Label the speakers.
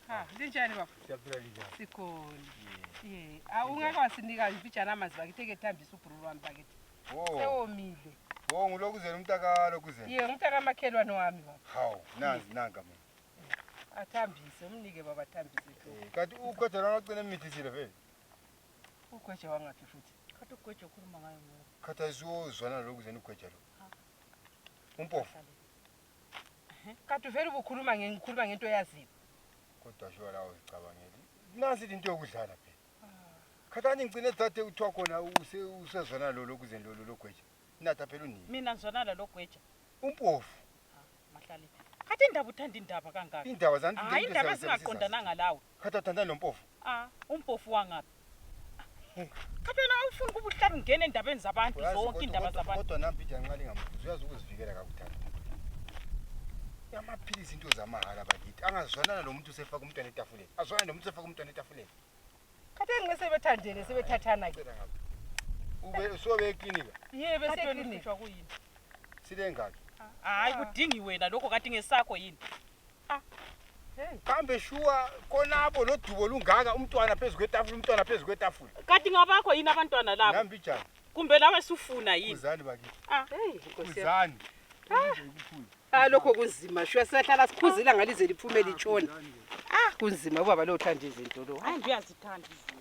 Speaker 1: Ha, linjani baba?
Speaker 2: Siyaphila linjani?
Speaker 1: Sikhona. Ungakawasinika imfitshana amanzi bakithe ethambisa ubhulu wami bakithi. Sewomile.
Speaker 2: Ngilokuzela umntaka lokuzela.
Speaker 1: Umntaka makhelwane wami baba.
Speaker 2: Hawu, nanka mina.
Speaker 1: Athambise, umnike baba athambise lokho.
Speaker 2: Kanti ugwethe lana ucela imithisile vele.
Speaker 1: Ugwethe wangaphi futhi?
Speaker 3: Khathi ugwethe ukhuluma ngayo ngoba.
Speaker 2: Khathi ayizozwana lokuzela ugwethe lo. Umpofu.
Speaker 1: Kanti uvela ubukhuluma ngikhuluma ngento yaziyo.
Speaker 2: Kodwa sho la uzicabangeli. Nasi into yokudlala phela. Khathani ngicine thathe uthiwa khona usezwana lo lokuzeni lo logwethe. Natha phela unini.
Speaker 3: Mina ngizwana lo gweja.
Speaker 2: Umpofu.
Speaker 3: Mahlali. Khathi indaba uthanda indaba kangaka.
Speaker 2: Indaba zanti
Speaker 3: hayi indaba singaqondananga lawe.
Speaker 2: Khathi uthanda nompofu.
Speaker 3: Umpofu wangaphi? Khathi na ufuna ukuba uhlala ungene endabeni zabantu zonke indaba zabantu.
Speaker 2: Kodwa nampi nje anqali ngambuzo uyazi ukuzivikela kakuthanda. Yamaphilisi into zamahala bakithi. Angazwanana nomuntu usefaka umntwana etafuleni. Azwana nomuntu usefaka umntwana etafuleni.
Speaker 1: Khathi ngise bethandene sebethathana ke.
Speaker 2: Ube sobe eklinika.
Speaker 1: Yebo beseklinika
Speaker 3: kuyini?
Speaker 2: Sile ngaki?
Speaker 3: Hayi kudingi wena lokho kade ngesakho yini?
Speaker 2: Kambe shuwa konabo nodubo lungaka umntwana phezulu kwetafula umntwana phezulu kwetafula.
Speaker 3: Kade ngabakho yini abantwana labo?
Speaker 2: Nambi njani?
Speaker 3: Kumbe lawe sufuna yini?
Speaker 2: Uzani bakithi.
Speaker 1: Uzani.
Speaker 2: Uzani.
Speaker 1: Lokho kunzima. Shuwa siyahlala sikhuzila ngalize liphume litshona. Kunzima ubaba lo uthanda izinto lo.
Speaker 3: Hayi ngiyazithanda izinto.